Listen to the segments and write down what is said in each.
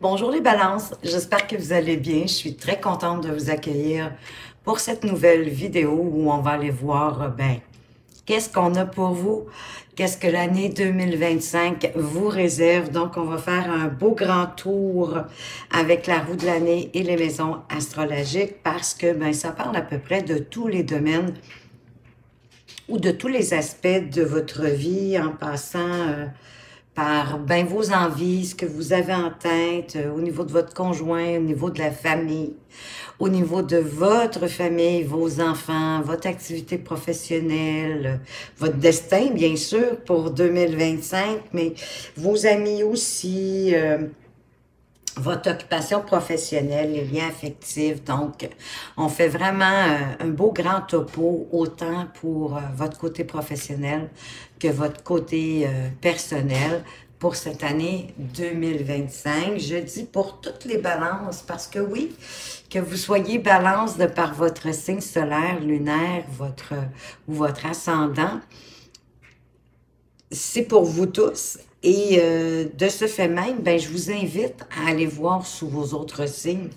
Bonjour les balances, j'espère que vous allez bien. Je suis très contente de vous accueillir pour cette nouvelle vidéo où on va aller voir, qu'est-ce qu'on a pour vous, qu'est-ce que l'année 2025 vous réserve. Donc, on va faire un beau grand tour avec la roue de l'année et les maisons astrologiques parce que, ça parle à peu près de tous les domaines ou de tous les aspects de votre vie en passant par vos envies, ce que vous avez en tête au niveau de votre conjoint, au niveau de la famille, au niveau de votre famille, vos enfants, votre activité professionnelle, votre destin, bien sûr, pour 2025, mais vos amis aussi, votre occupation professionnelle, les liens affectifs. Donc, on fait vraiment un beau grand topo, autant pour votre côté professionnel que votre côté personnel pour cette année 2025. Je dis pour toutes les balances parce que oui, que vous soyez balance de par votre signe solaire, lunaire, ou votre ascendant, c'est pour vous tous. Et de ce fait même, je vous invite à aller voir sous vos autres signes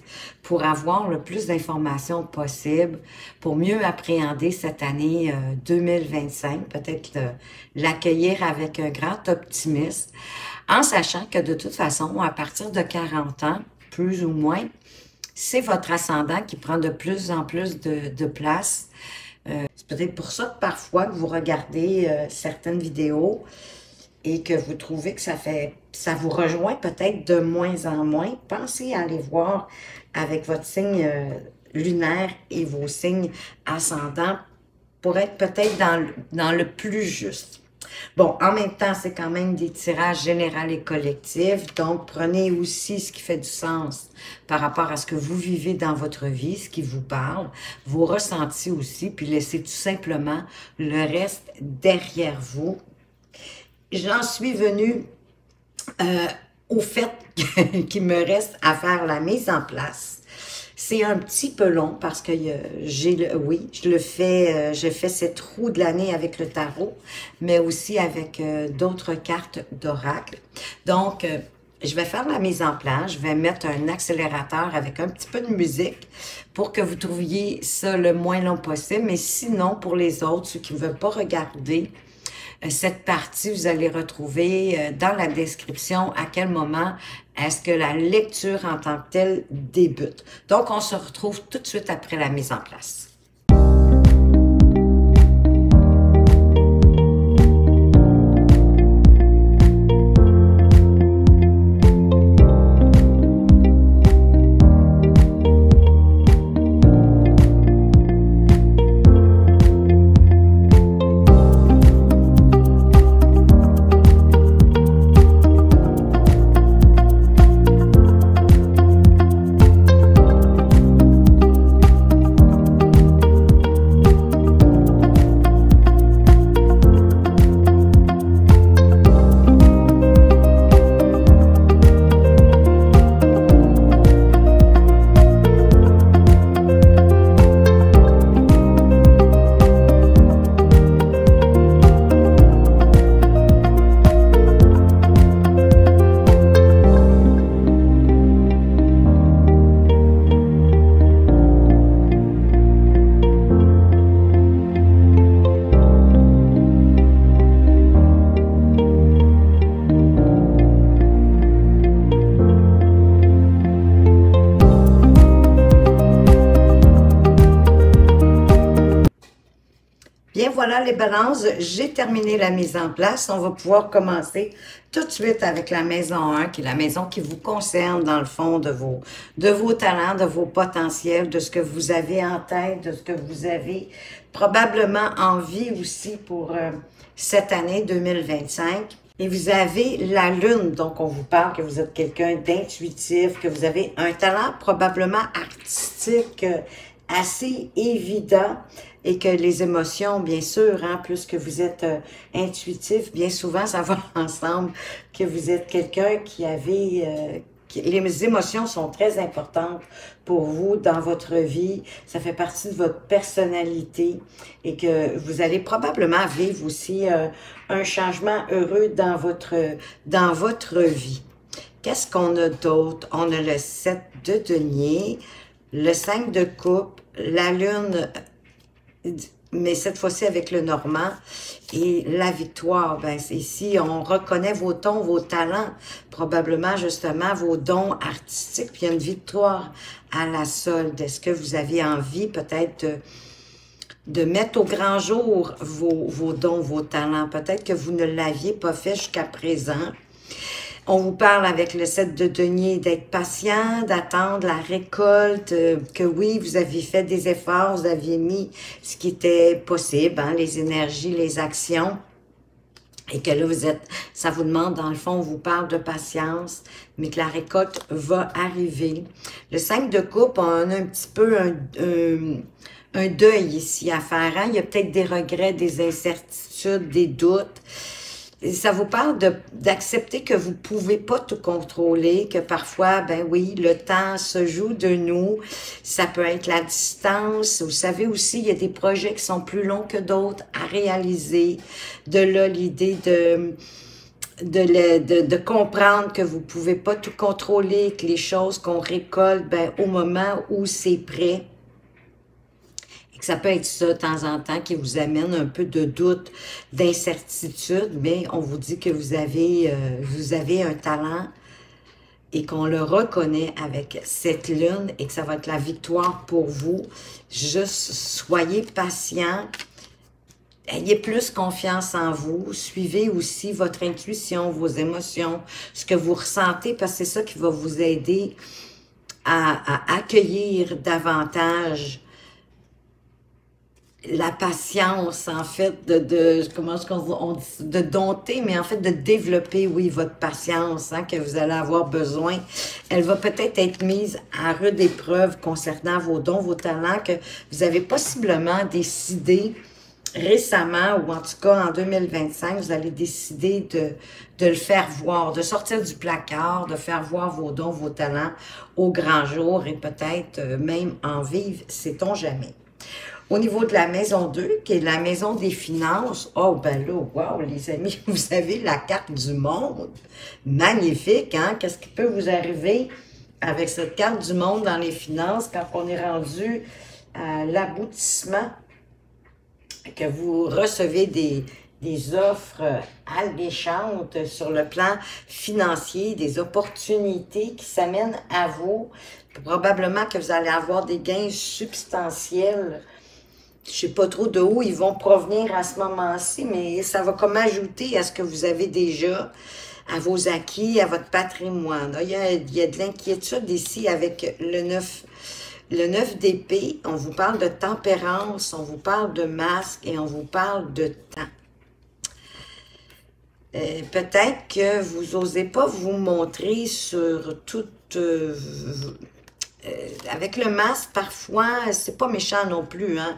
pour avoir le plus d'informations possible, pour mieux appréhender cette année 2025, peut-être l'accueillir avec un grand optimisme, en sachant que de toute façon, à partir de 40 ans, plus ou moins, c'est votre ascendant qui prend de plus en plus de place. C'est peut-être pour ça que parfois vous regardez certaines vidéos et que vous trouvez que ça vous rejoint peut-être de moins en moins. Pensez à aller voir avec votre signe lunaire et vos signes ascendants pour être peut-être dans le plus juste. Bon, en même temps, c'est quand même des tirages généraux et collectifs, donc prenez aussi ce qui fait du sens par rapport à ce que vous vivez dans votre vie, ce qui vous parle, vos ressentis aussi, puis laissez tout simplement le reste derrière vous. J'en suis venue au fait qu'il me reste à faire la mise en place. C'est un petit peu long parce que je fais cette roue de l'année avec le tarot, mais aussi avec d'autres cartes d'oracle. Donc, je vais faire la mise en place, je vais mettre un accélérateur avec un petit peu de musique pour que vous trouviez ça le moins long possible. Mais sinon, pour les autres, ceux qui ne veulent pas regarder cette partie, vous allez retrouver dans la description à quel moment est-ce que la lecture en tant que telle débute. Donc, on se retrouve tout de suite après la mise en place. Bien, voilà les balances, j'ai terminé la mise en place. On va pouvoir commencer tout de suite avec la maison 1, qui est la maison qui vous concerne dans le fond de vos talents, de vos potentiels, de ce que vous avez en tête, de ce que vous avez probablement envie aussi pour cette année 2025. Et vous avez la lune, donc on vous parle que vous êtes quelqu'un d'intuitif, que vous avez un talent probablement artistique assez évident et que les émotions, bien sûr, plus que vous êtes intuitif, bien souvent ça va ensemble, que vous êtes quelqu'un qui avait... les émotions sont très importantes pour vous dans votre vie. Ça fait partie de votre personnalité et que vous allez probablement vivre aussi un changement heureux dans votre vie. Qu'est-ce qu'on a d'autre? On a le 7 de denier, le 5 de coupe, la lune, mais cette fois-ci avec le normand, et la victoire. Ben, ici, on reconnaît vos dons, vos talents, probablement justement vos dons artistiques, puis il y a une victoire à la solde. Est-ce que vous avez envie peut-être de mettre au grand jour vos dons, vos talents? Peut-être que vous ne l'aviez pas fait jusqu'à présent. On vous parle avec le 7 de denier d'être patient, d'attendre la récolte, que oui, vous aviez fait des efforts, vous aviez mis ce qui était possible, hein, les énergies, les actions, et que là, ça vous demande, dans le fond, on vous parle de patience, mais que la récolte va arriver. Le 5 de coupe, on a un petit peu un deuil ici à faire, hein? Il y a peut-être des regrets, des incertitudes, des doutes. Ça vous parle d'accepter que vous pouvez pas tout contrôler, que parfois, ben oui, le temps se joue de nous. Ça peut être la distance. Vous savez aussi, il y a des projets qui sont plus longs que d'autres à réaliser. De là, l'idée de comprendre que vous pouvez pas tout contrôler, que les choses qu'on récolte, ben au moment où c'est prêt, ça peut être ça, de temps en temps, qui vous amène un peu de doute, d'incertitude, mais on vous dit que vous avez un talent et qu'on le reconnaît avec cette lune et que ça va être la victoire pour vous. Juste soyez patient, ayez plus confiance en vous, suivez aussi votre intuition, vos émotions, ce que vous ressentez, parce que c'est ça qui va vous aider à accueillir davantage la patience, en fait, comment est-ce on dit, de dompter, mais en fait de développer, oui, votre patience, hein, que vous allez avoir besoin. Elle va peut-être être mise à rude épreuve concernant vos dons, vos talents, que vous avez possiblement décidé récemment, ou en tout cas en 2025, vous allez décider de le faire voir, de sortir du placard, de faire voir vos dons, vos talents au grand jour et peut-être même en vivre, sait-on jamais. Au niveau de la maison 2, qui est la maison des finances, oh ben là, wow, les amis, vous avez la carte du monde. Magnifique, hein? Qu'est-ce qui peut vous arriver avec cette carte du monde dans les finances quand on est rendu à l'aboutissement, que vous recevez des offres alléchantes sur le plan financier, des opportunités qui s'amènent à vous. Probablement que vous allez avoir des gains substantiels. Je ne sais pas trop de où ils vont provenir à ce moment-ci, mais ça va comme ajouter à ce que vous avez déjà, à vos acquis, à votre patrimoine. Là, il y a de l'inquiétude ici avec le 9 d'épée. On vous parle de tempérance, on vous parle de masque et on vous parle de temps. Peut-être que vous n'osez pas vous montrer sur toute... avec le masque, parfois, c'est pas méchant non plus, hein.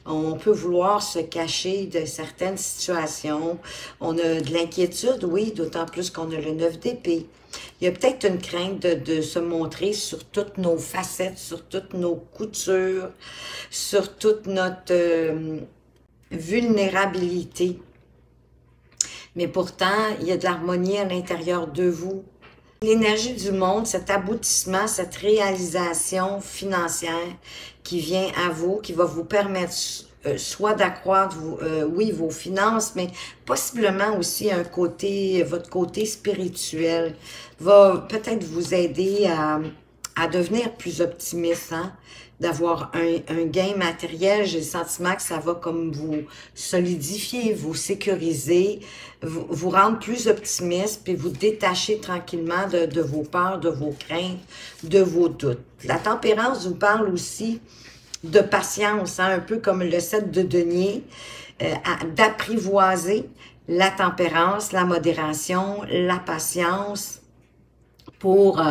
On peut vouloir se cacher de certaines situations. On a de l'inquiétude, oui, d'autant plus qu'on a le 9 d'épée. Il y a peut-être une crainte de se montrer sur toutes nos facettes, sur toutes nos coutures, sur toute notre vulnérabilité. Mais pourtant, il y a de l'harmonie à l'intérieur de vous. L'énergie du monde, cet aboutissement, cette réalisation financière qui vient à vous, qui va vous permettre soit d'accroître, oui, vos finances, mais possiblement aussi votre côté spirituel, va peut-être vous aider à devenir plus optimiste, hein? D'avoir un gain matériel. J'ai le sentiment que ça va comme vous solidifier, vous sécuriser, vous rendre plus optimiste, puis vous détacher tranquillement de vos peurs, de vos craintes, de vos doutes. La tempérance vous parle aussi de patience, hein, un peu comme le 7 de denier, d'apprivoiser la tempérance, la modération, la patience pour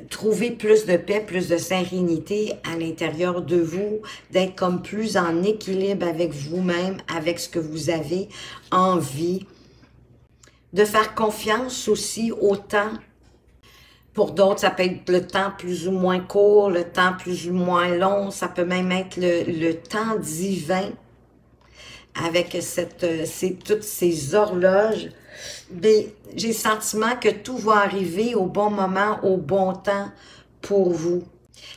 trouver plus de paix, plus de sérénité à l'intérieur de vous, d'être comme plus en équilibre avec vous-même, avec ce que vous avez envie, de faire confiance aussi au temps. Pour d'autres, ça peut être le temps plus ou moins court, le temps plus ou moins long, ça peut même être le temps divin. avec toutes ces horloges, ben, j'ai le sentiment que tout va arriver au bon moment, au bon temps pour vous.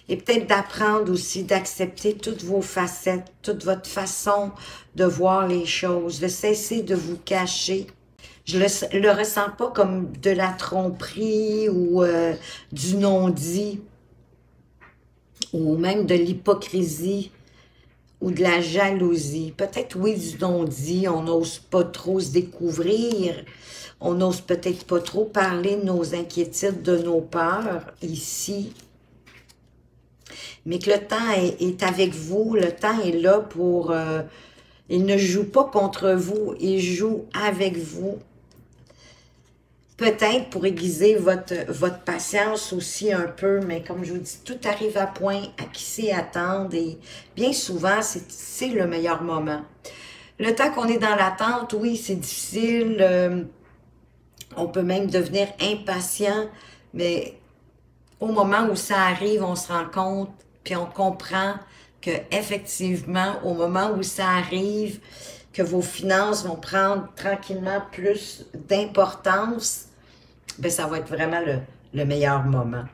Et peut-être d'apprendre aussi, d'accepter toutes vos facettes, toute votre façon de voir les choses, de cesser de vous cacher. Je le ressens pas comme de la tromperie ou du non-dit, ou même de l'hypocrisie ou de la jalousie. Peut-être, oui, du non-dit, on n'ose pas trop se découvrir, on n'ose peut-être pas trop parler de nos inquiétudes, de nos peurs ici. Mais que le temps est avec vous, le temps est là pour... il ne joue pas contre vous, il joue avec vous. Peut-être pour aiguiser votre patience aussi un peu, mais comme je vous dis, tout arrive à point, à qui sait attendre, et bien souvent, c'est le meilleur moment. Le temps qu'on est dans l'attente, oui, c'est difficile, on peut même devenir impatient, mais au moment où ça arrive, on se rend compte, puis on comprend que effectivement, au moment où ça arrive, que vos finances vont prendre tranquillement plus d'importance, ben ça va être vraiment le meilleur moment.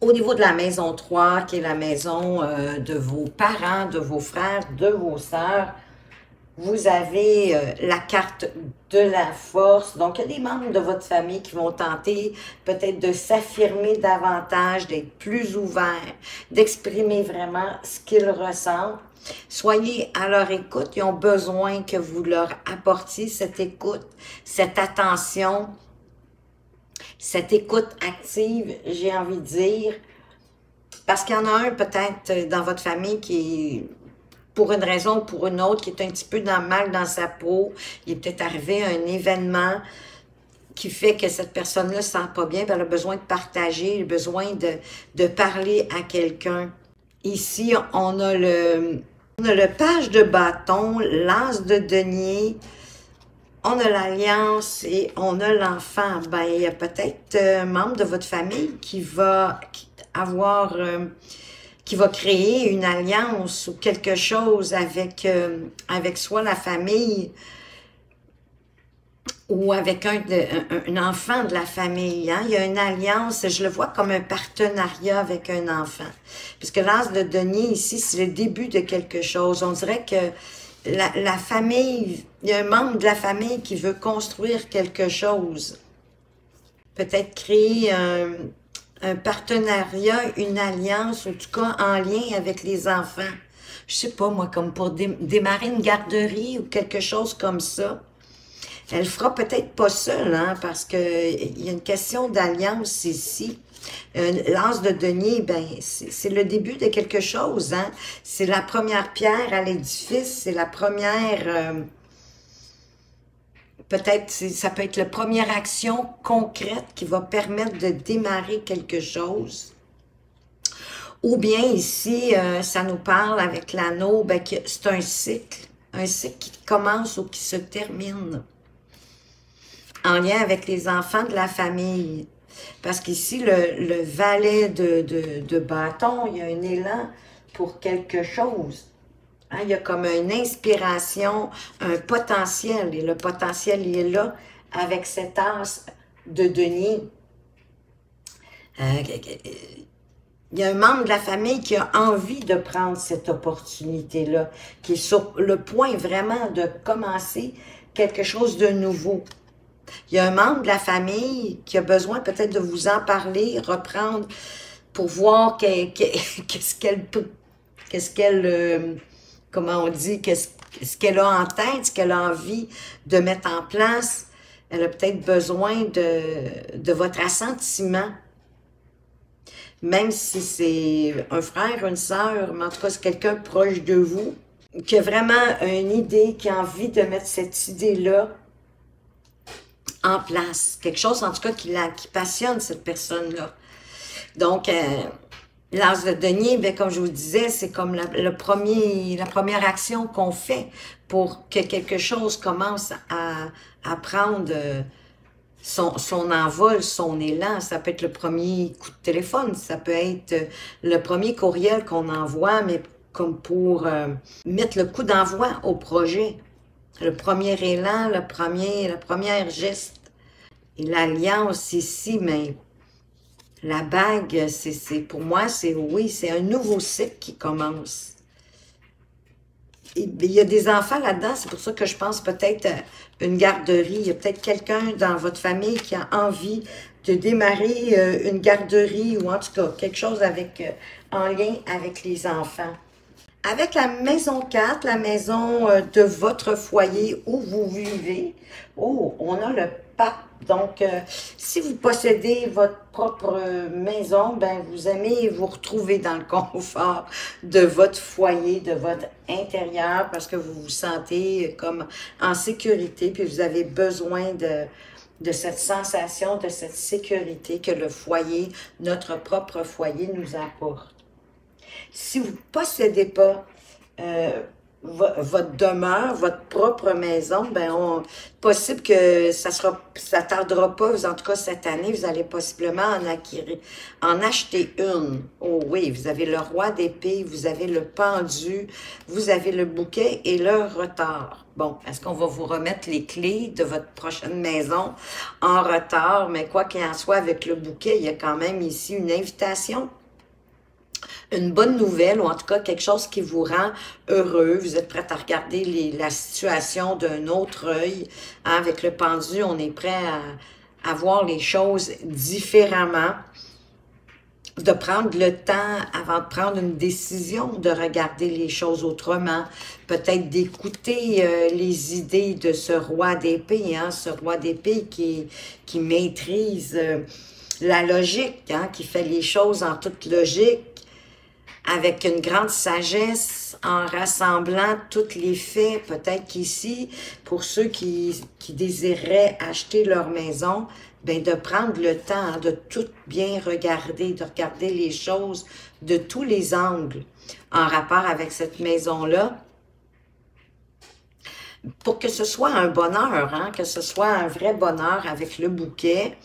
Au niveau de la maison 3, qui est la maison de vos parents, de vos frères, de vos sœurs, vous avez la carte de la force. Donc, il y a des membres de votre famille qui vont tenter peut-être de s'affirmer davantage, d'être plus ouverts, d'exprimer vraiment ce qu'ils ressentent. Soyez à leur écoute. Ils ont besoin que vous leur apportiez cette écoute, cette attention, cette écoute active, j'ai envie de dire. Parce qu'il y en a un peut-être dans votre famille qui est, pour une raison ou pour une autre, qui est un petit peu mal dans sa peau. Il est peut-être arrivé un événement qui fait que cette personne-là ne se sent pas bien, elle a besoin de partager, elle a besoin de parler à quelqu'un. Ici, on a le page de bâton, l'as de denier, on a l'alliance et on a l'enfant. Ben, il y a peut-être un membre de votre famille qui va avoir... qui va créer une alliance ou quelque chose avec, avec soit la famille ou avec un enfant de la famille. Hein? Il y a une alliance, je le vois comme un partenariat avec un enfant. Puisque l'as de denier ici, c'est le début de quelque chose. On dirait que la famille, il y a un membre de la famille qui veut construire quelque chose. Peut-être créer un partenariat, une alliance, en tout cas en lien avec les enfants. Je sais pas, moi, comme pour démarrer une garderie ou quelque chose comme ça. Elle fera peut-être pas seule, hein, parce que il y a une question d'alliance ici. L'as de denier, ben, c'est le début de quelque chose, hein. C'est la première pierre à l'édifice, c'est la première... peut-être, ça peut être la première action concrète qui va permettre de démarrer quelque chose. Ou bien ici, ça nous parle avec l'anneau, ben, que c'est un cycle qui commence ou qui se termine en lien avec les enfants de la famille. Parce qu'ici, le valet de bâton, il y a un élan pour quelque chose. Hein, il y a comme une inspiration, un potentiel, et le potentiel, il est là avec cet as de denier. Il y a un membre de la famille qui a envie de prendre cette opportunité-là, qui est sur le point vraiment de commencer quelque chose de nouveau. Il y a un membre de la famille qui a besoin peut-être de vous en parler, reprendre, pour voir qu'est-ce qu'elle... comment on dit, ce qu'elle a en tête, ce qu'elle a envie de mettre en place. Elle a peut-être besoin de votre assentiment. Même si c'est un frère, une sœur, mais en tout cas, c'est quelqu'un proche de vous, qui a vraiment une idée, qui a envie de mettre cette idée-là en place. Quelque chose, en tout cas, qui passionne cette personne-là. Donc, l'as de denier, bien, comme je vous disais, c'est comme la première action qu'on fait pour que quelque chose commence à prendre son envol, son élan. Ça peut être le premier coup de téléphone, ça peut être le premier courriel qu'on envoie, mais comme pour mettre le coup d'envoi au projet. Le premier élan, la première geste. Et l'alliance ici, mais la bague, pour moi, oui, c'est un nouveau cycle qui commence. Et, il y a des enfants là-dedans, c'est pour ça que je pense peut-être à une garderie. Il y a peut-être quelqu'un dans votre famille qui a envie de démarrer une garderie ou en tout cas quelque chose avec en lien avec les enfants. Avec la maison 4, la maison de votre foyer où vous vivez, oh, on a le pape. Donc, si vous possédez votre propre maison, ben vous aimez vous retrouver dans le confort de votre foyer, de votre intérieur, parce que vous vous sentez comme en sécurité, puis vous avez besoin de cette sensation, de cette sécurité que le foyer, notre propre foyer nous apporte. Si vous ne possédez pas votre demeure, votre propre maison, ben possible que ça tardera pas, en tout cas cette année, vous allez possiblement en acheter une. Oh oui, vous avez le roi d'épée, vous avez le pendu, vous avez le bouquet et le retard. Bon, est-ce qu'on va vous remettre les clés de votre prochaine maison en retard? Mais quoi qu'il en soit, avec le bouquet, il y a quand même ici une invitation, une bonne nouvelle, ou en tout cas quelque chose qui vous rend heureux. Vous êtes prêt à regarder la situation d'un autre œil. Hein? Avec le pendu, on est prêt à voir les choses différemment. De prendre le temps avant de prendre une décision, de regarder les choses autrement. Peut-être d'écouter les idées de ce roi d'épée, hein? Ce roi d'épée qui maîtrise la logique, hein? Qui fait les choses en toute logique, avec une grande sagesse, en rassemblant tous les faits. Peut-être qu'ici, pour ceux qui désiraient acheter leur maison, ben de prendre le temps hein, de tout bien regarder, de regarder les choses de tous les angles en rapport avec cette maison-là, pour que ce soit un bonheur, hein, que ce soit un vrai bonheur avec le bouquet.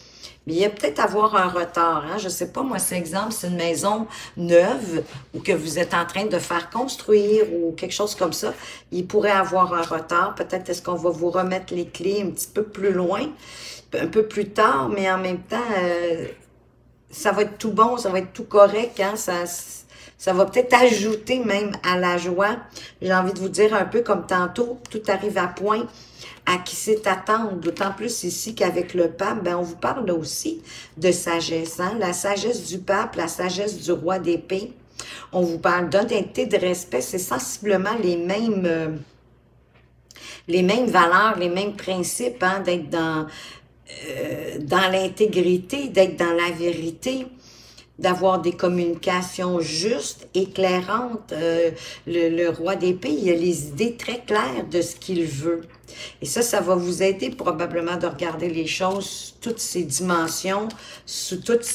Mais il y a peut-être avoir un retard. Hein? Je ne sais pas, moi, c'est exemple, c'est une maison neuve ou que vous êtes en train de faire construire ou quelque chose comme ça. Il pourrait avoir un retard. Peut-être est-ce qu'on va vous remettre les clés un petit peu plus loin, un peu plus tard, mais en même temps, ça va être tout bon, ça va être tout correct. Hein? Ça va peut-être ajouter même à la joie. J'ai envie de vous dire un peu comme tantôt, tout arrive à point. À qui c'est attendre, d'autant plus ici qu'avec le pape, ben on vous parle aussi de sagesse, hein? La sagesse du pape, la sagesse du roi d'épée. On vous parle d'honnêteté, de respect, c'est sensiblement les mêmes valeurs, les mêmes principes, hein? D'être dans l'intégrité, d'être dans la vérité, d'avoir des communications justes, éclairantes. Le roi d'épée, il a les idées très claires de ce qu'il veut. Et ça va vous aider probablement de regarder les choses, toutes ces dimensions, sous toutes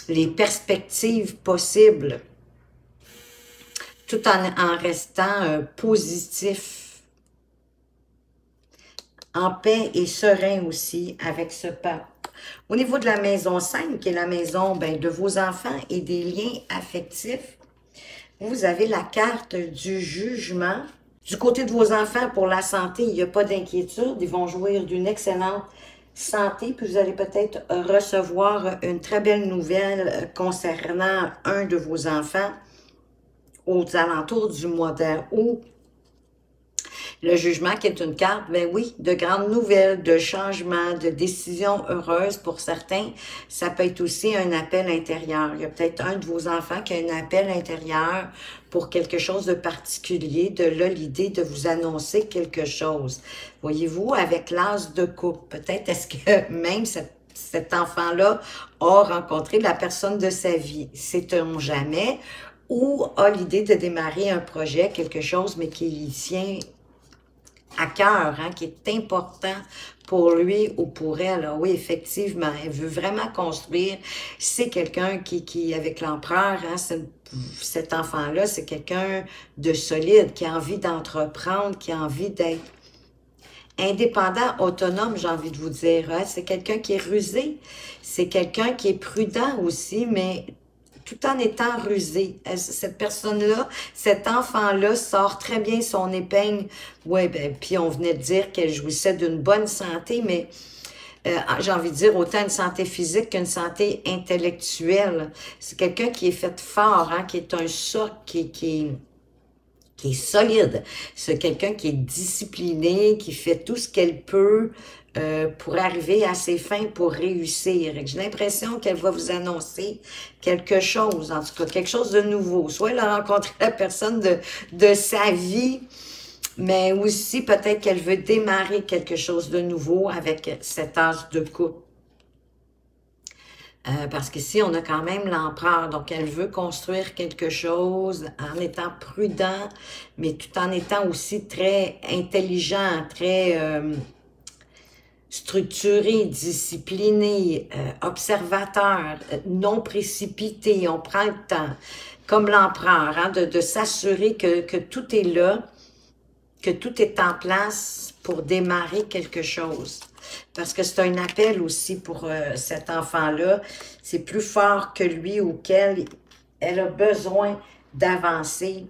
les perspectives possibles, tout en restant positif, en paix et serein aussi avec ce pape. Au niveau de la maison 5, qui est la maison de vos enfants et des liens affectifs, vous avez la carte du jugement. Du côté de vos enfants, pour la santé, il n'y a pas d'inquiétude. Ils vont jouir d'une excellente santé, puis vous allez peut-être recevoir une très belle nouvelle concernant un de vos enfants aux alentours du mois d'août. Le jugement qui est une carte, ben oui, de grandes nouvelles, de changements, de décisions heureuses pour certains. Ça peut être aussi un appel intérieur. Il y a peut-être un de vos enfants qui a un appel intérieur pour quelque chose de particulier. De là, l'idée de vous annoncer quelque chose. Voyez-vous, avec l'as de coupe, peut-être est-ce que même cet enfant-là a rencontré la personne de sa vie. Sait-on jamais? Ou a l'idée de démarrer un projet, quelque chose, mais qui tient à cœur, hein, qui est important pour lui ou pour elle. Alors oui, effectivement, elle veut vraiment construire. C'est quelqu'un qui avec l'empereur, hein, cet enfant-là, c'est quelqu'un de solide, qui a envie d'entreprendre, qui a envie d'être indépendant, autonome, j'ai envie de vous dire. Hein. C'est quelqu'un qui est rusé, c'est quelqu'un qui est prudent aussi, mais tout en étant rusé. Cette personne-là, cet enfant-là sort très bien son épingle. Ouais, ben, puis on venait de dire qu'elle jouissait d'une bonne santé, mais j'ai envie de dire autant une santé physique qu'une santé intellectuelle. C'est quelqu'un qui est fait fort, hein, qui est un socle, qui est solide. C'est quelqu'un qui est discipliné, qui fait tout ce qu'elle peut pour arriver à ses fins, pour réussir. J'ai l'impression qu'elle va vous annoncer quelque chose, en tout cas, quelque chose de nouveau. Soit elle a rencontré la personne de sa vie, mais aussi peut-être qu'elle veut démarrer quelque chose de nouveau avec cet âge de couple. Parce qu'ici, on a quand même l'empereur, donc elle veut construire quelque chose en étant prudent, mais tout en étant aussi très intelligent, très structuré, discipliné, observateur, non précipité, on prend le temps, comme l'empereur, hein, de s'assurer que tout est là, que tout est en place pour démarrer quelque chose. Parce que c'est un appel aussi pour cet enfant-là. C'est plus fort que lui ou qu'elle. Elle a besoin d'avancer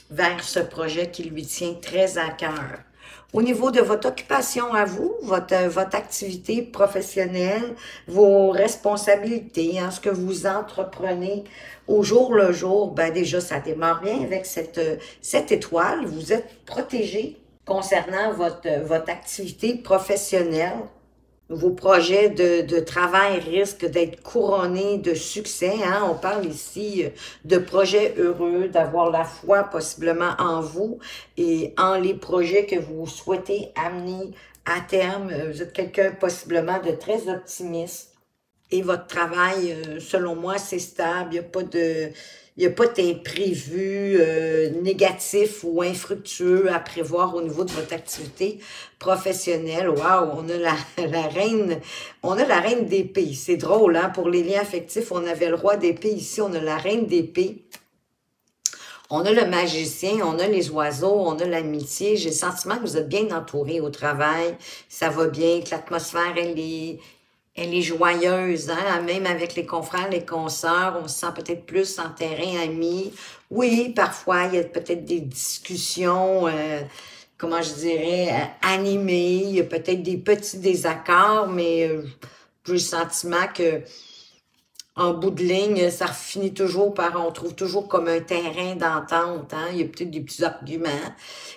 vers ce projet qui lui tient très à cœur. Au niveau de votre occupation à vous, votre activité professionnelle, vos responsabilités, hein, ce que vous entreprenez au jour le jour, ben déjà, ça démarre bien avec cette étoile. Vous êtes protégé concernant votre activité professionnelle. Vos projets de travail risquent d'être couronnés de succès. Hein? On parle ici de projets heureux, d'avoir la foi possiblement en vous et en les projets que vous souhaitez amener à terme. Vous êtes quelqu'un possiblement de très optimiste. Et votre travail, selon moi, c'est stable. Il n'y a pas d'imprévu négatif ou infructueux à prévoir au niveau de votre activité professionnelle. Waouh, on a la reine d'épée. C'est drôle, hein? Pour les liens affectifs, on avait le roi d'épée. Ici, on a la reine d'épée. On a le magicien, on a les oiseaux, on a l'amitié. J'ai le sentiment que vous êtes bien entouré au travail. Ça va bien, que l'atmosphère, elle est joyeuse, hein? Même avec les confrères, les consoeurs, on se sent peut-être plus en terrain ami. Oui, parfois, il y a peut-être des discussions, comment je dirais, animées. Il y a peut-être des petits désaccords, mais j'ai le sentiment que en bout de ligne, ça finit toujours par, on trouve toujours comme un terrain d'entente, hein? Il y a peut-être des petits arguments,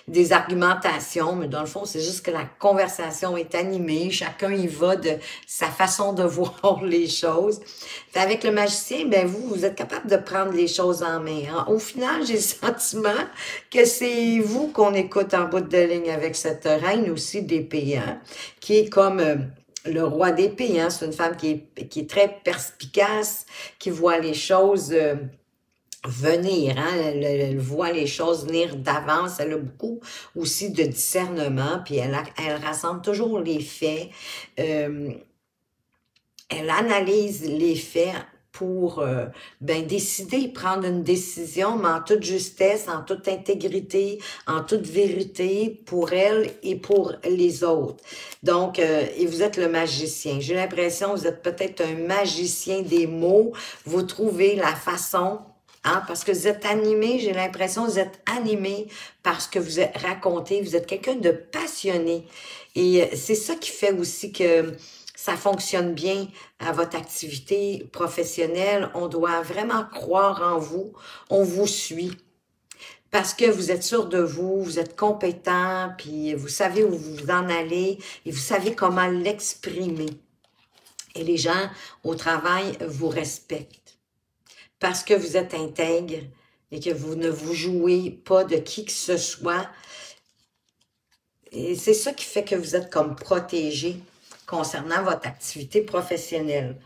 des argumentations, mais dans le fond, c'est juste que la conversation est animée, chacun y va de sa façon de voir les choses. Puis avec le magicien, ben vous êtes capable de prendre les choses en main, hein? Au final, j'ai le sentiment que c'est vous qu'on écoute en bout de ligne avec cette reine aussi d'épée, hein? Qui est comme le roi d'épée, hein? C'est une femme qui est très perspicace, qui voit les choses venir, hein? Elle voit les choses venir d'avance. Elle a beaucoup aussi de discernement, puis elle rassemble toujours les faits. Elle analyse les faits pour décider, prendre une décision, mais en toute justesse, en toute intégrité, en toute vérité pour elle et pour les autres. Donc, et vous êtes le magicien. J'ai l'impression que vous êtes peut-être un magicien des mots. Vous trouvez la façon, hein, parce que vous êtes animé, j'ai l'impression que vous êtes animé parce que vous êtes raconté, vous êtes quelqu'un de passionné. Et c'est ça qui fait aussi que ça fonctionne bien à votre activité professionnelle. On doit vraiment croire en vous. On vous suit. Parce que vous êtes sûr de vous, vous êtes compétent, puis vous savez où vous en allez et vous savez comment l'exprimer. Et les gens au travail vous respectent. Parce que vous êtes intègre et que vous ne vous jouez pas de qui que ce soit. Et c'est ça qui fait que vous êtes comme protégé concernant votre activité professionnelle.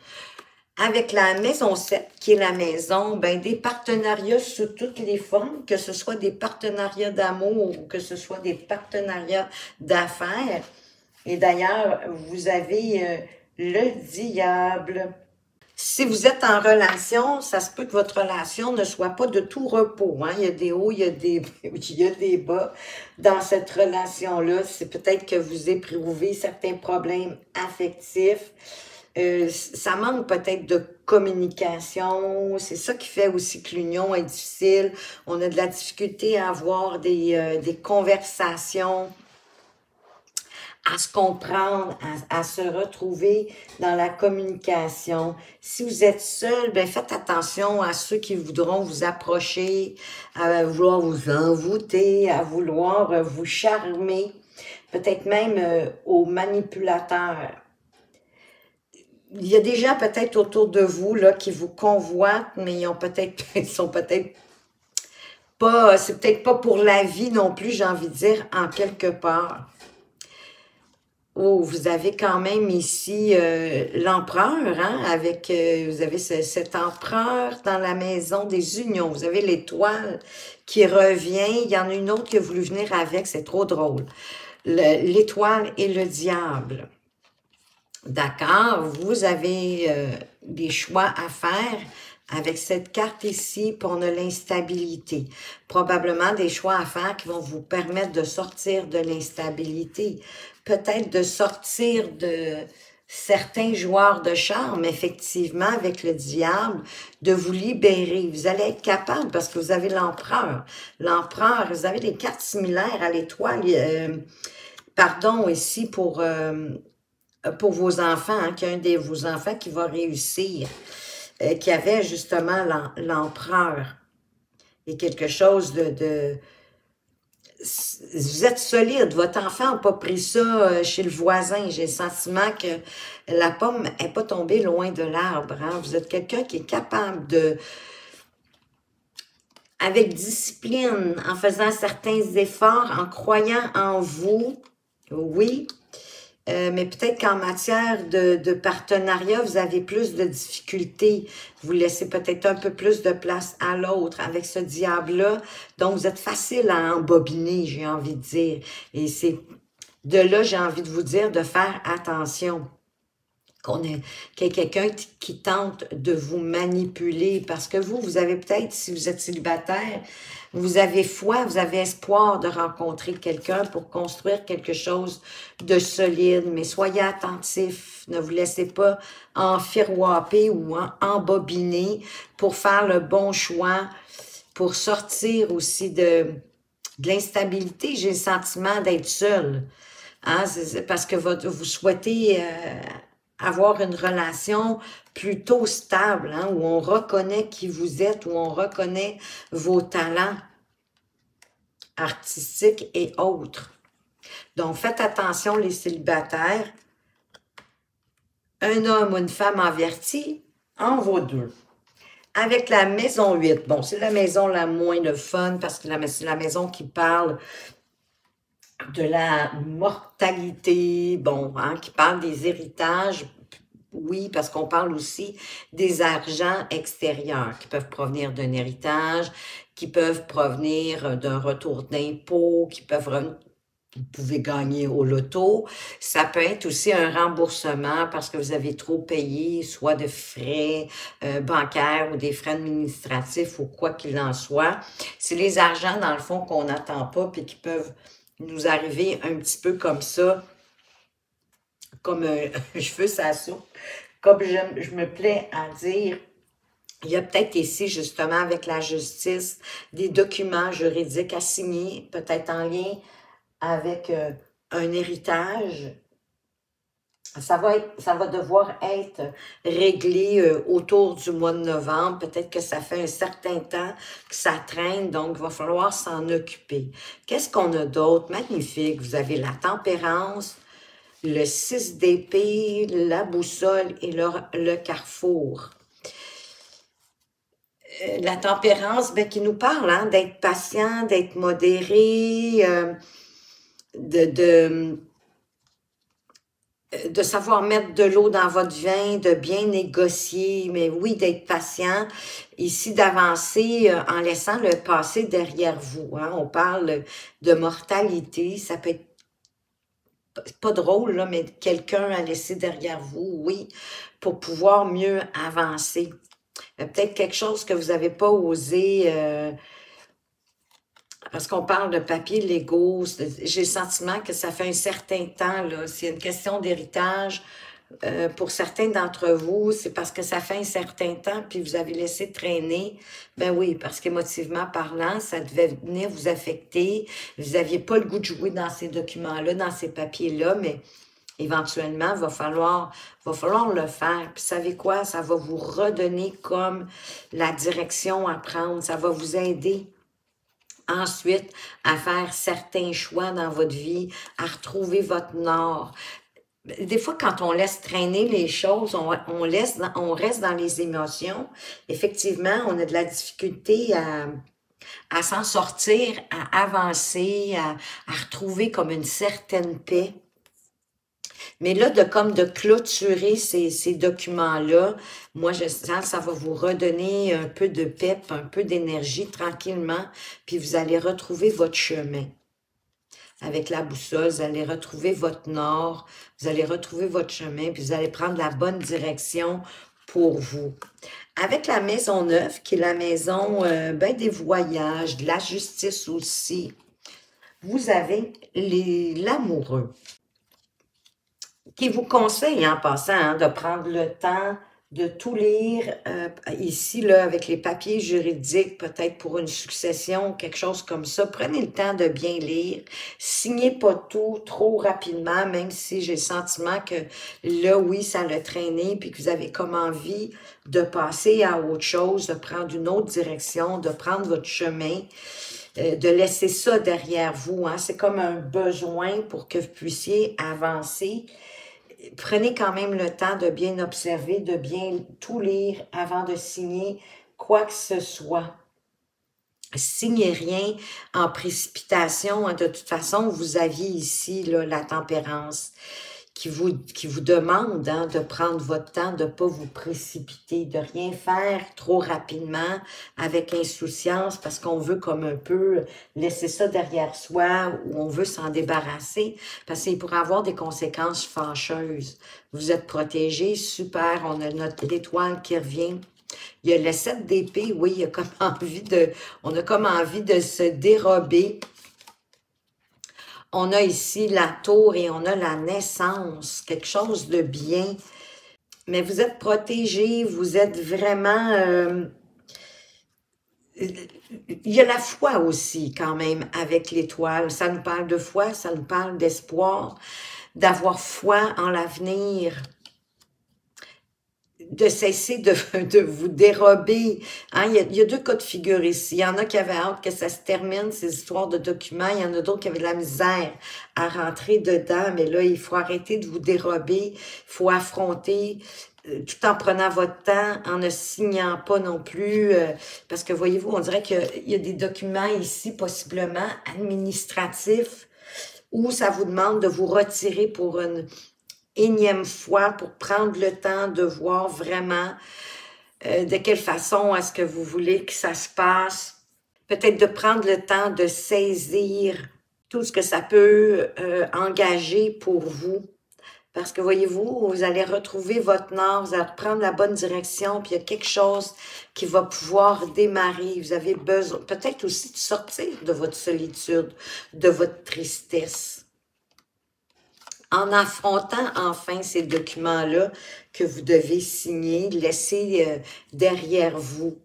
Avec la maison 7, qui est la maison, des partenariats sous toutes les formes, que ce soit des partenariats d'amour ou que ce soit des partenariats d'affaires. Et d'ailleurs, vous avez le diable. Si vous êtes en relation, ça se peut que votre relation ne soit pas de tout repos, hein? Il y a des hauts, il y a des bas dans cette relation-là. C'est peut-être que vous éprouvez certains problèmes affectifs. Ça manque peut-être de communication. C'est ça qui fait aussi que l'union est difficile. On a de la difficulté à avoir des conversations, à se comprendre, à se retrouver dans la communication. Si vous êtes seul, ben faites attention à ceux qui voudront vous approcher, à vouloir vous envoûter, à vouloir vous charmer, peut-être même aux manipulateurs. Il y a des gens peut-être autour de vous là qui vous convoitent, mais ils ont peut-être, ils sont peut-être pas, c'est peut-être pas pour la vie non plus, j'ai envie de dire, en quelque part. Oh, vous avez quand même ici l'empereur, hein, avec, vous avez cet empereur dans la maison des unions. Vous avez l'étoile qui revient. Il y en a une autre qui a voulu venir avec, c'est trop drôle. L'étoile et le diable. D'accord, vous avez des choix à faire avec cette carte ici pour de l'instabilité. Probablement des choix à faire qui vont vous permettre de sortir de l'instabilité. Peut-être de sortir de certains joueurs de charme, effectivement, avec le diable, de vous libérer. Vous allez être capable parce que vous avez l'empereur. L'empereur, vous avez des cartes similaires à l'étoile, pardon, ici pour vos enfants, hein, qu'il y a un de vos enfants qui va réussir, qui avait justement l'empereur. Et quelque chose de... Vous êtes solide, votre enfant n'a pas pris ça chez le voisin. J'ai le sentiment que la pomme n'est pas tombée loin de l'arbre. Hein? Vous êtes quelqu'un qui est capable de... Avec discipline, en faisant certains efforts, en croyant en vous, oui, mais peut-être qu'en matière de partenariat, vous avez plus de difficultés. Vous laissez peut-être un peu plus de place à l'autre avec ce diable-là. Donc, vous êtes facile à embobiner, j'ai envie de dire. Et c'est de là, j'ai envie de vous dire de faire attention. Qu'il y ait quelqu'un qui tente de vous manipuler. Parce que vous avez peut-être, si vous êtes célibataire, vous avez foi, vous avez espoir de rencontrer quelqu'un pour construire quelque chose de solide. Mais soyez attentifs, ne vous laissez pas enfiroiper ou embobiner pour faire le bon choix, pour sortir aussi de l'instabilité. J'ai le sentiment d'être seul. Hein? Parce que vous souhaitez... avoir une relation plutôt stable, hein, où on reconnaît qui vous êtes, où on reconnaît vos talents artistiques et autres. Donc, faites attention les célibataires. Un homme ou une femme avertie en vaut deux. Avec la maison 8, bon, c'est la maison la moins le fun parce que c'est la maison qui parle de la mortalité, bon, hein, qui parle des héritages. Oui, parce qu'on parle aussi des argents extérieurs qui peuvent provenir d'un héritage, qui peuvent provenir d'un retour d'impôt, vous pouvez gagner au loto. Ça peut être aussi un remboursement parce que vous avez trop payé, soit de frais bancaires ou des frais administratifs ou quoi qu'il en soit. C'est les argents, dans le fond, qu'on n'attend pas puis qui peuvent nous arriver un petit peu comme ça, comme un cheveu sur la soupe. Comme je me plais à dire, il y a peut-être ici, justement, avec la justice, des documents juridiques à signer, peut-être en lien avec un héritage. Ça va devoir être réglé autour du mois de novembre. Peut-être que ça fait un certain temps que ça traîne, donc il va falloir s'en occuper. Qu'est-ce qu'on a d'autre? Magnifique. Vous avez la tempérance, le 6 d'épée, la boussole et le carrefour. La tempérance, ben, qui nous parle hein, d'être patient, d'être modéré, de savoir mettre de l'eau dans votre vin, de bien négocier, mais oui, d'être patient. Ici, d'avancer en laissant le passé derrière vous. Hein. On parle de mortalité, ça peut être pas drôle, là, mais quelqu'un à laisser derrière vous, oui, pour pouvoir mieux avancer. Peut-être quelque chose que vous n'avez pas osé, parce qu'on parle de papier légaux, j'ai le sentiment que ça fait un certain temps, là, c'est une question d'héritage, pour certains d'entre vous, c'est parce que ça fait un certain temps, puis vous avez laissé traîner. Ben oui, parce qu'émotivement parlant, ça devait venir vous affecter. Vous n'aviez pas le goût de jouer dans ces documents-là, dans ces papiers-là, mais éventuellement, va falloir le faire. Puis savez quoi? Ça va vous redonner comme la direction à prendre. Ça va vous aider ensuite à faire certains choix dans votre vie, à retrouver votre nord. Des fois, quand on laisse traîner les choses, on reste dans les émotions. Effectivement, on a de la difficulté à s'en sortir, à avancer, à retrouver comme une certaine paix. Mais là, de clôturer ces documents-là, moi, je sens que ça va vous redonner un peu de pep, un peu d'énergie tranquillement, puis vous allez retrouver votre chemin. Avec la boussole, vous allez retrouver votre nord, vous allez retrouver votre chemin, puis vous allez prendre la bonne direction pour vous. Avec la maison 9, qui est la maison des voyages, de la justice aussi, vous avez l'amoureux, qui vous conseille en passant de prendre le temps de tout lire ici, là, avec les papiers juridiques, peut-être pour une succession, quelque chose comme ça. Prenez le temps de bien lire. Signez pas tout trop rapidement, même si j'ai le sentiment que là, oui, ça l'a traîné, puis que vous avez comme envie de passer à autre chose, de prendre une autre direction, de prendre votre chemin, de laisser ça derrière vous. Hein. C'est comme un besoin pour que vous puissiez avancer. Prenez quand même le temps de bien observer, de bien tout lire avant de signer quoi que ce soit. Signez rien en précipitation. De toute façon, vous aviez ici là, la tempérance qui vous demande de prendre votre temps, de ne pas vous précipiter, de rien faire trop rapidement, avec insouciance, parce qu'on veut comme un peu laisser ça derrière soi, ou on veut s'en débarrasser, parce qu'il pourrait avoir des conséquences fâcheuses. Vous êtes protégé, super, on a notre étoile qui revient. Il y a le 7 d'épée, oui, on a comme envie de se dérober. On a ici la tour et on a la naissance, quelque chose de bien. Mais vous êtes protégé, vous êtes vraiment... il y a la foi aussi quand même avec l'étoile. Ça nous parle de foi, ça nous parle d'espoir, d'avoir foi en l'avenir, de cesser de vous dérober. Hein? Il y a deux cas de figure ici. Il y en a qui avaient hâte que ça se termine, ces histoires de documents. Il y en a d'autres qui avaient de la misère à rentrer dedans. Mais là, il faut arrêter de vous dérober. Il faut affronter tout en prenant votre temps, en ne signant pas non plus. Parce que voyez-vous, on dirait qu'il y a des documents ici, possiblement administratifs, où ça vous demande de vous retirer pour une énième fois pour prendre le temps de voir vraiment de quelle façon est-ce que vous voulez que ça se passe. Peut-être de prendre le temps de saisir tout ce que ça peut engager pour vous. Parce que voyez-vous, vous allez retrouver votre nord, vous allez reprendre la bonne direction, puis il y a quelque chose qui va pouvoir démarrer. Vous avez besoin peut-être aussi de sortir de votre solitude, de votre tristesse. En affrontant enfin ces documents-là que vous devez signer, laisser derrière vous.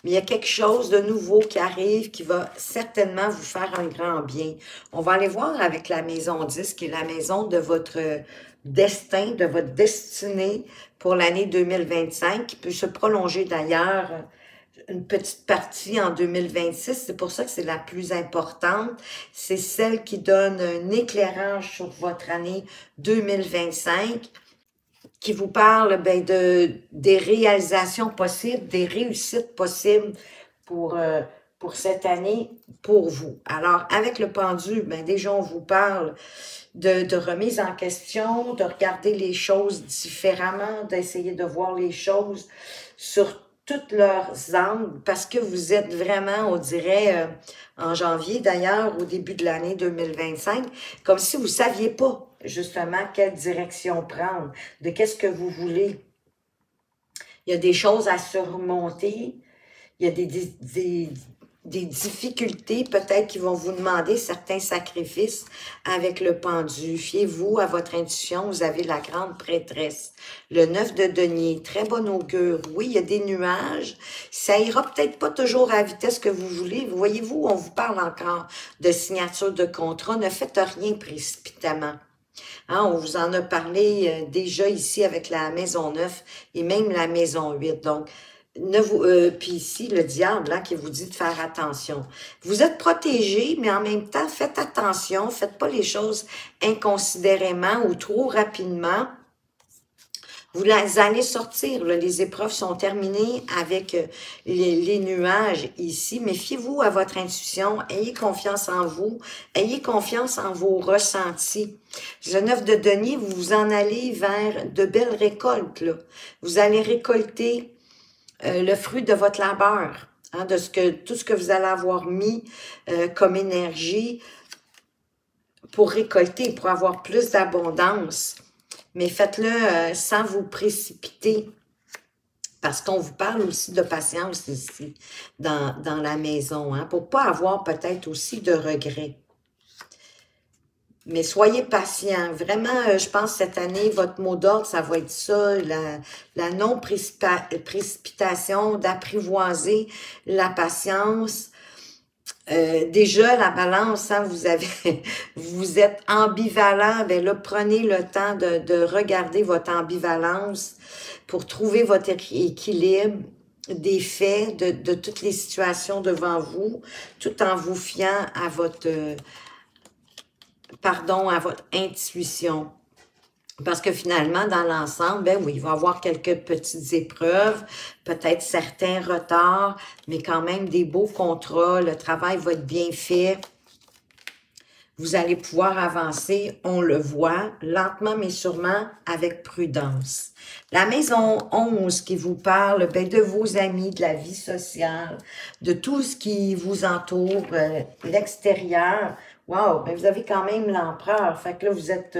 Mais il y a quelque chose de nouveau qui arrive qui va certainement vous faire un grand bien. On va aller voir avec la maison 10, qui est la maison de votre destin, de votre destinée pour l'année 2025, qui peut se prolonger d'ailleurs une petite partie en 2026, c'est pour ça que c'est la plus importante. C'est celle qui donne un éclairage sur votre année 2025, qui vous parle des réalisations possibles, des réussites possibles pour cette année, pour vous. Alors, avec le pendu, déjà, on vous parle de remise en question, de regarder les choses différemment, d'essayer de voir les choses sur toutes leurs angles, parce que vous êtes vraiment, on dirait, en janvier d'ailleurs, au début de l'année 2025, comme si vous ne saviez pas justement quelle direction prendre, de qu'est-ce que vous voulez. Il y a des choses à surmonter, il y a des difficultés, peut-être qui vont vous demander certains sacrifices avec le pendu. Fiez-vous à votre intuition, vous avez la grande prêtresse. Le 9 de denier, très bon augure. Oui, il y a des nuages, ça ira peut-être pas toujours à la vitesse que vous voulez. Voyez-vous, on vous parle encore de signature de contrat, ne faites rien précipitamment. Hein, on vous en a parlé déjà ici avec la maison 9 et même la maison 8. Donc, puis ici, le diable hein, qui vous dit de faire attention. Vous êtes protégé, mais en même temps, faites attention. Faites pas les choses inconsidérément ou trop rapidement. Vous allez sortir, là, les épreuves sont terminées avec les nuages ici. Méfiez-vous à votre intuition, ayez confiance en vous, ayez confiance en vos ressentis. Le 9 de denier, vous vous en allez vers de belles récoltes. Là. Vous allez récolter le fruit de votre labeur, hein, de tout ce que vous allez avoir mis comme énergie pour récolter, pour avoir plus d'abondance. Mais faites-le sans vous précipiter, parce qu'on vous parle aussi de patience ici, dans la maison, hein, pour pas avoir peut-être aussi de regrets. Mais soyez patient. Vraiment, je pense cette année, votre mot d'ordre, ça va être ça, la non-précipitation, d'apprivoiser la patience. Déjà, la balance, hein, vous êtes ambivalent, ben là, prenez le temps de regarder votre ambivalence pour trouver votre équilibre des faits, de toutes les situations devant vous, tout en vous fiant à votre... à votre intuition. Parce que finalement, dans l'ensemble, ben oui, il va y avoir quelques petites épreuves, peut-être certains retards, mais quand même des beaux contrats, le travail va être bien fait. Vous allez pouvoir avancer, on le voit, lentement mais sûrement, avec prudence. La maison 11 qui vous parle ben, de vos amis, de la vie sociale, de tout ce qui vous entoure, l'extérieur. Wow, ben vous avez quand même l'empereur. Fait que là, vous êtes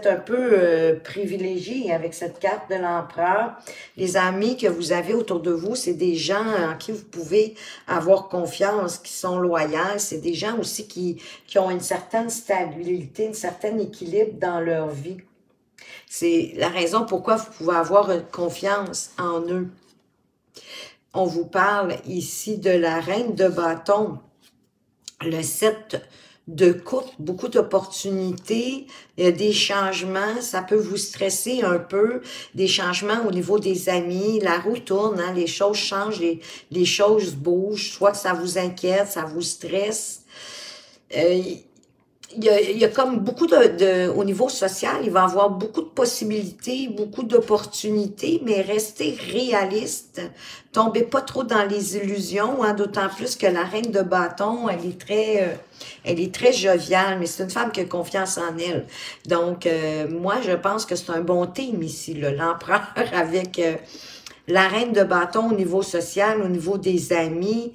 un peu privilégié avec cette carte de l'empereur. Les amis que vous avez autour de vous, c'est des gens en qui vous pouvez avoir confiance, qui sont loyaux. C'est des gens aussi qui ont une certaine stabilité, un certain équilibre dans leur vie. C'est la raison pourquoi vous pouvez avoir une confiance en eux. On vous parle ici de la reine de bâton, le 7 de coupe, beaucoup d'opportunités, des changements, ça peut vous stresser un peu, des changements au niveau des amis, la roue tourne, hein, les choses changent, les choses bougent, soit que ça vous inquiète, ça vous stresse. Il y a comme beaucoup au niveau social, il va y avoir beaucoup de possibilités, beaucoup d'opportunités, mais restez réaliste. Tombez pas trop dans les illusions, hein, d'autant plus que la reine de bâton, elle est très joviale, mais c'est une femme qui a confiance en elle. Donc, moi, je pense que c'est un bon thème ici, l'empereur avec la reine de bâton au niveau social, au niveau des amis.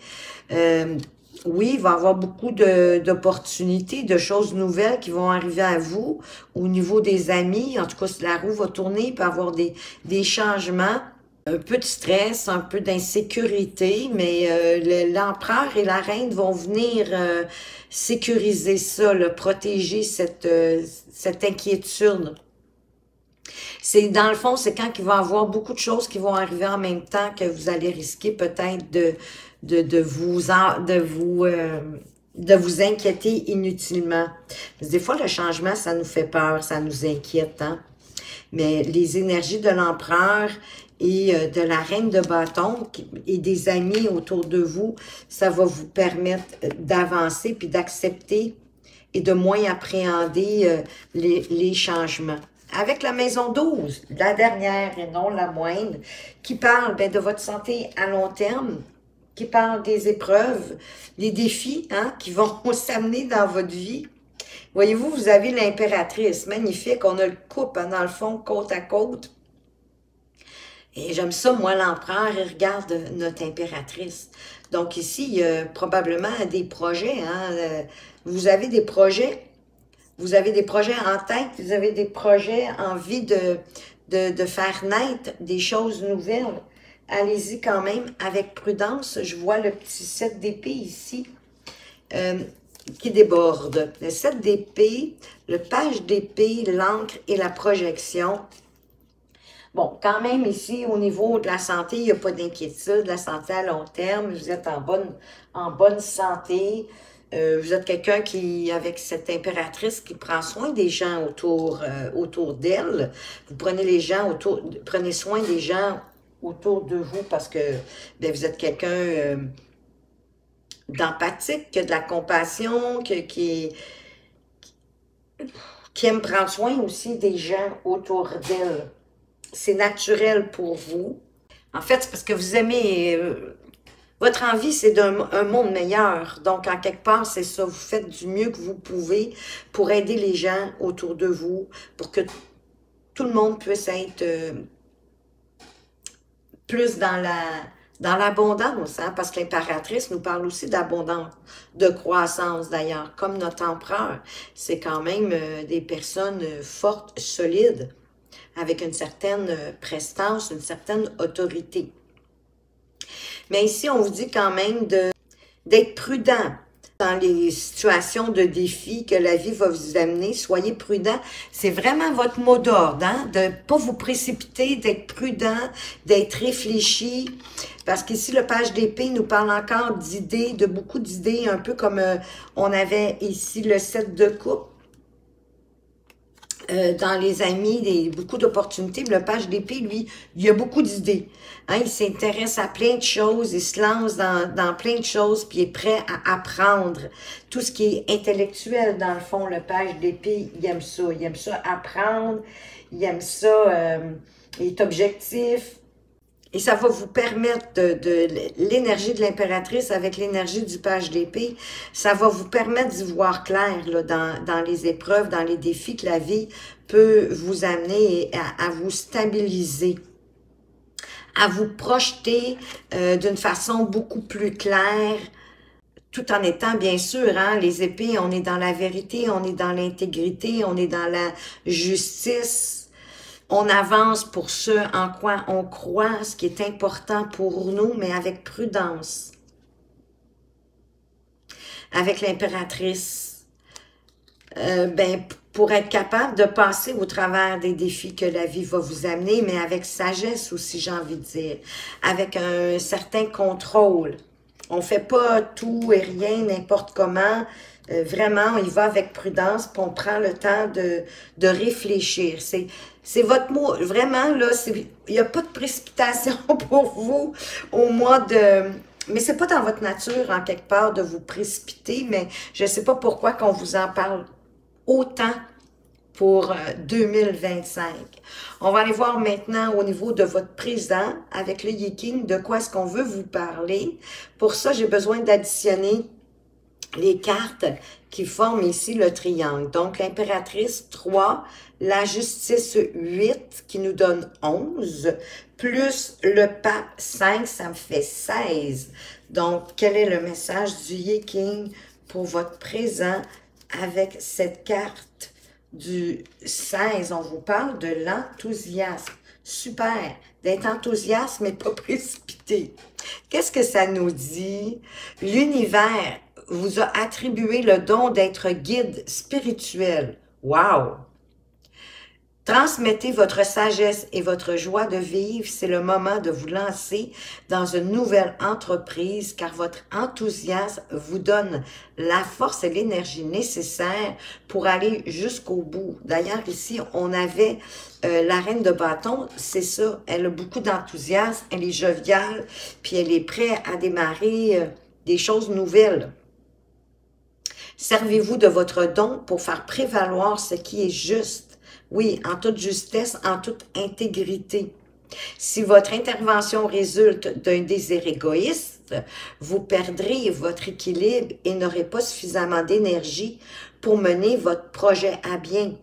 Oui, il va y avoir beaucoup d'opportunités, de choses nouvelles qui vont arriver à vous au niveau des amis. En tout cas, si la roue va tourner, il peut y avoir des changements. Un peu de stress, un peu d'insécurité, mais l'empereur et la reine vont venir sécuriser ça, protéger cette inquiétude. C'est dans le fond, c'est quand il va y avoir beaucoup de choses qui vont arriver en même temps que vous allez risquer peut-être de vous inquiéter inutilement. Parce que des fois, le changement, ça nous fait peur, ça nous inquiète. Hein? Mais les énergies de l'empereur et de la reine de bâton et des amis autour de vous, ça va vous permettre d'avancer puis d'accepter et de moins appréhender les changements. Avec la maison 12, la dernière et non la moindre, qui parle de votre santé à long terme, qui parle des épreuves, les défis hein, qui vont s'amener dans votre vie. Voyez-vous, vous avez l'impératrice, magnifique, on a le couple hein, dans le fond, côte à côte. Et j'aime ça, moi, l'empereur, il regarde notre impératrice. Donc ici, il y a probablement des projets. Hein, vous avez des projets. Vous avez des projets en tête, vous avez des projets envie de faire naître des choses nouvelles, allez-y quand même avec prudence. Je vois le petit 7 d'épée ici qui déborde. Le 7 d'épée, le page d'épée, l'encre et la projection. Bon, quand même ici, au niveau de la santé, il n'y a pas d'inquiétude. La santé à long terme, vous êtes en bonne santé. Vous êtes quelqu'un qui, avec cette impératrice, qui prend soin des gens autour d'elle. Vous prenez soin des gens autour de vous parce que bien, vous êtes quelqu'un d'empathique, qui a de la compassion, qui aime prendre soin aussi des gens autour d'elle. C'est naturel pour vous. En fait, c'est parce que vous aimez... votre envie, c'est d'un monde meilleur. Donc, en quelque part, c'est ça. Vous faites du mieux que vous pouvez pour aider les gens autour de vous, pour que tout le monde puisse être plus dans l'abondance, hein, parce que l'impératrice nous parle aussi d'abondance, de croissance d'ailleurs, comme notre empereur. C'est quand même des personnes fortes, solides, avec une certaine prestance, une certaine autorité. Mais ici, on vous dit quand même d'être prudent dans les situations de défi que la vie va vous amener. Soyez prudent. C'est vraiment votre mot d'ordre, hein? De ne pas vous précipiter, d'être prudent, d'être réfléchi. Parce qu'ici, le page d'épée nous parle encore d'idées, de beaucoup d'idées, un peu comme on avait ici le 7 de coupe. Dans les amis, beaucoup d'opportunités. Le page d'épée, lui, il y a beaucoup d'idées. Hein, il s'intéresse à plein de choses, il se lance dans plein de choses, puis il est prêt à apprendre. Tout ce qui est intellectuel, dans le fond, le page d'épée, il aime ça. Il aime ça apprendre, il aime ça, il est objectif. Et ça va vous permettre de l'énergie de l'impératrice avec l'énergie du page d'épée, ça va vous permettre d'y voir clair là, dans les épreuves, dans les défis que la vie peut vous amener à vous stabiliser, à vous projeter d'une façon beaucoup plus claire, tout en étant, bien sûr, hein, les épées, on est dans la vérité, on est dans l'intégrité, on est dans la justice. On avance pour ce en quoi on croit, ce qui est important pour nous, mais avec prudence. Avec l'impératrice, ben, pour être capable de passer au travers des défis que la vie va vous amener, mais avec sagesse aussi, j'ai envie de dire, avec un certain contrôle. On ne fait pas tout et rien, n'importe comment. Vraiment, on y va avec prudence, puis on prend le temps de réfléchir. C'est votre mot, vraiment, là, il n'y a pas de précipitation pour vous au mois de... Mais c'est pas dans votre nature, en quelque part, de vous précipiter, mais je ne sais pas pourquoi qu'on vous en parle autant pour 2025. On va aller voir maintenant au niveau de votre présent, avec le Yi-King, de quoi est-ce qu'on veut vous parler. Pour ça, j'ai besoin d'additionner les cartes qui forment ici le triangle. Donc, l'impératrice 3, la justice 8 qui nous donne 11, plus le pape 5, ça me fait 16. Donc, quel est le message du Yi-King pour votre présent avec cette carte du 16? On vous parle de l'enthousiasme. Super, d'être enthousiaste mais pas précipité. Qu'est-ce que ça nous dit? L'univers vous a attribué le don d'être guide spirituel. Wow! Transmettez votre sagesse et votre joie de vivre. C'est le moment de vous lancer dans une nouvelle entreprise car votre enthousiasme vous donne la force et l'énergie nécessaires pour aller jusqu'au bout. D'ailleurs, ici, on avait la reine de bâton. C'est ça. Elle a beaucoup d'enthousiasme. Elle est joviale. Puis elle est prête à démarrer des choses nouvelles. Servez-vous de votre don pour faire prévaloir ce qui est juste. Oui, en toute justesse, en toute intégrité. Si votre intervention résulte d'un désir égoïste, vous perdrez votre équilibre et n'aurez pas suffisamment d'énergie pour mener votre projet à bien.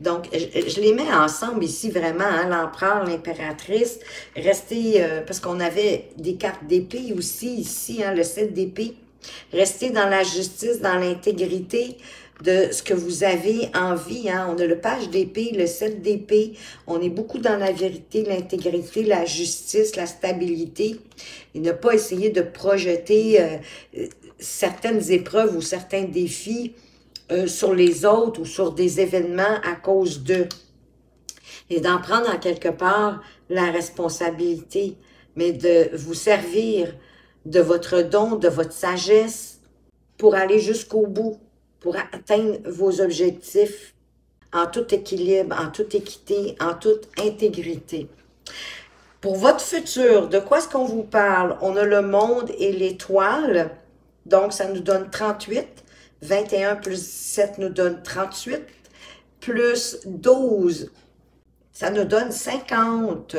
Donc, je les mets ensemble ici vraiment, hein, l'empereur, l'impératrice. Restez, parce qu'on avait des cartes d'épée aussi ici, hein, le 7 d'épée. Restez dans la justice, dans l'intégrité. de ce que vous avez envie. Hein. On a le page d'épée, le 7 d'épée. On est beaucoup dans la vérité, l'intégrité, la justice, la stabilité. Et ne pas essayer de projeter certaines épreuves ou certains défis sur les autres ou sur des événements à cause d'eux. Et d'en prendre en quelque part la responsabilité, mais de vous servir de votre don, de votre sagesse pour aller jusqu'au bout, pour atteindre vos objectifs en tout équilibre, en toute équité, en toute intégrité. Pour votre futur, de quoi est-ce qu'on vous parle? On a le monde et l'étoile, donc ça nous donne 38. 21 plus 7 nous donne 38, plus 12, ça nous donne 50.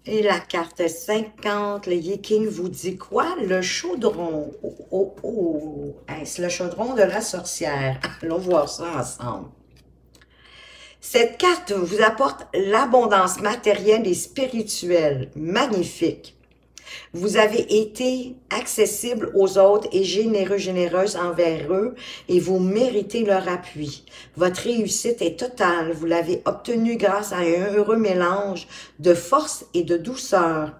Et la carte 50, le Yi-King vous dit quoi? Le chaudron. Oh, oh, oh. Est-ce le chaudron de la sorcière? Allons voir ça ensemble. Cette carte vous apporte l'abondance matérielle et spirituelle. Magnifique. Vous avez été accessible aux autres et généreux, généreuse envers eux et vous méritez leur appui. Votre réussite est totale. Vous l'avez obtenue grâce à un heureux mélange de force et de douceur.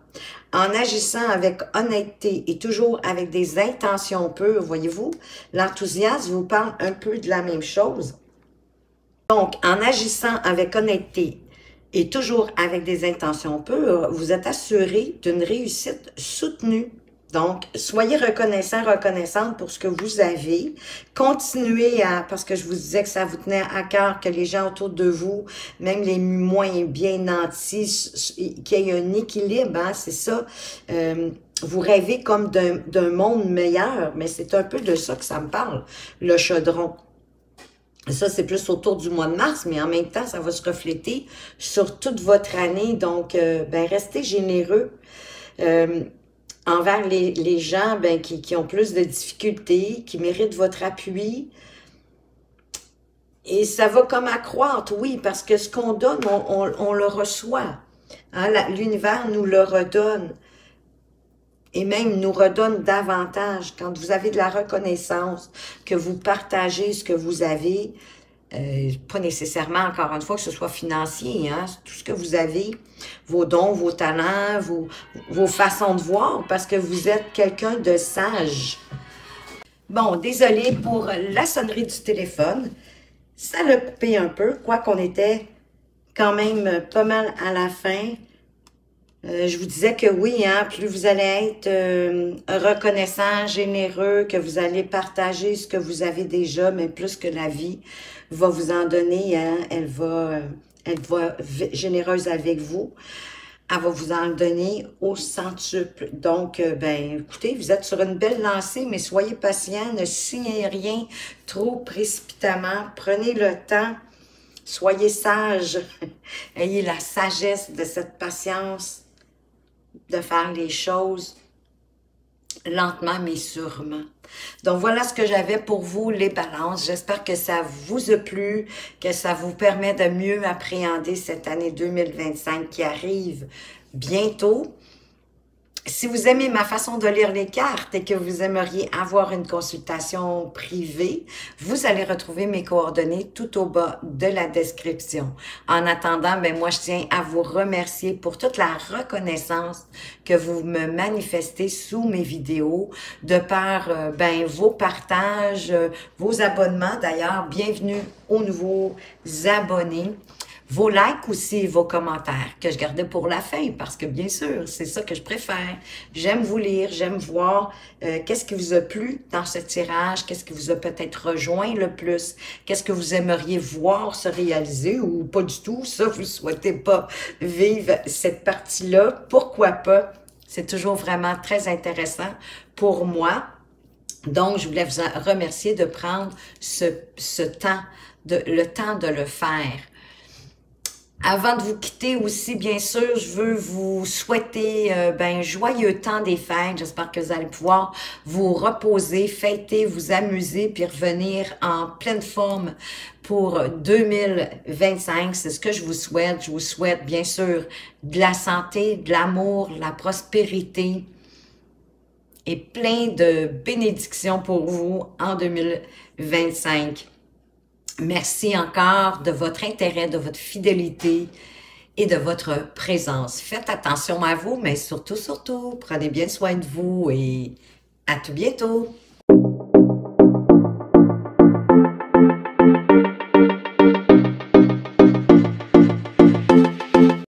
En agissant avec honnêteté et toujours avec des intentions pures, voyez-vous, l'enthousiasme vous parle un peu de la même chose. Donc, en agissant avec honnêteté et toujours avec des intentions pures, vous êtes assuré d'une réussite soutenue. Donc, soyez reconnaissant, reconnaissante pour ce que vous avez. Continuez à, parce que je vous disais que ça vous tenait à cœur, que les gens autour de vous, même les moins bien nantis, qu'il y ait un équilibre, hein, c'est ça. Vous rêvez comme d'un monde meilleur, mais c'est un peu de ça que ça me parle, le chaudron. Ça, c'est plus autour du mois de mars, mais en même temps, ça va se refléter sur toute votre année. Donc, ben, restez généreux envers les gens ben, qui ont plus de difficultés, qui méritent votre appui. Et ça va comme accroître, oui, parce que ce qu'on donne, on le reçoit. Hein, l'univers nous le redonne. Et même nous redonne davantage. Quand vous avez de la reconnaissance, que vous partagez ce que vous avez, pas nécessairement, encore une fois, que ce soit financier, hein, tout ce que vous avez, vos dons, vos talents, vos façons de voir, parce que vous êtes quelqu'un de sage. Bon, désolé pour la sonnerie du téléphone. Ça l'a coupé un peu, quoiqu'on était quand même pas mal à la fin. Je vous disais que oui, hein, plus vous allez être reconnaissant, généreux, que vous allez partager ce que vous avez déjà, mais plus que la vie va vous en donner, hein, elle va généreuse avec vous. Elle va vous en donner au centuple. Donc, ben, écoutez, vous êtes sur une belle lancée, mais soyez patient, ne signez rien trop précipitamment. Prenez le temps, soyez sage, ayez la sagesse de cette patience, de faire les choses lentement mais sûrement. Donc voilà ce que j'avais pour vous, les balances. J'espère que ça vous a plu, que ça vous permet de mieux appréhender cette année 2025 qui arrive bientôt. Si vous aimez ma façon de lire les cartes et que vous aimeriez avoir une consultation privée, vous allez retrouver mes coordonnées tout au bas de la description. En attendant, ben moi, je tiens à vous remercier pour toute la reconnaissance que vous me manifestez sous mes vidéos, de par ben, vos partages, vos abonnements. D'ailleurs, bienvenue aux nouveaux abonnés. Vos likes aussi, vos commentaires, que je gardais pour la fin, parce que bien sûr, c'est ça que je préfère. J'aime vous lire, j'aime voir qu'est-ce qui vous a plu dans ce tirage, qu'est-ce qui vous a peut-être rejoint le plus, qu'est-ce que vous aimeriez voir se réaliser ou pas du tout, ça, vous ne souhaitez pas vivre cette partie-là, pourquoi pas? C'est toujours vraiment très intéressant pour moi. Donc, je voulais vous remercier de prendre ce temps, le temps de le faire. Avant de vous quitter aussi, bien sûr, je veux vous souhaiter ben, joyeux temps des fêtes. J'espère que vous allez pouvoir vous reposer, fêter, vous amuser, puis revenir en pleine forme pour 2025. C'est ce que je vous souhaite. Je vous souhaite, bien sûr, de la santé, de l'amour, de la prospérité, et plein de bénédictions pour vous en 2025. Merci encore de votre intérêt, de votre fidélité et de votre présence. Faites attention à vous, mais surtout, prenez bien soin de vous et à tout bientôt.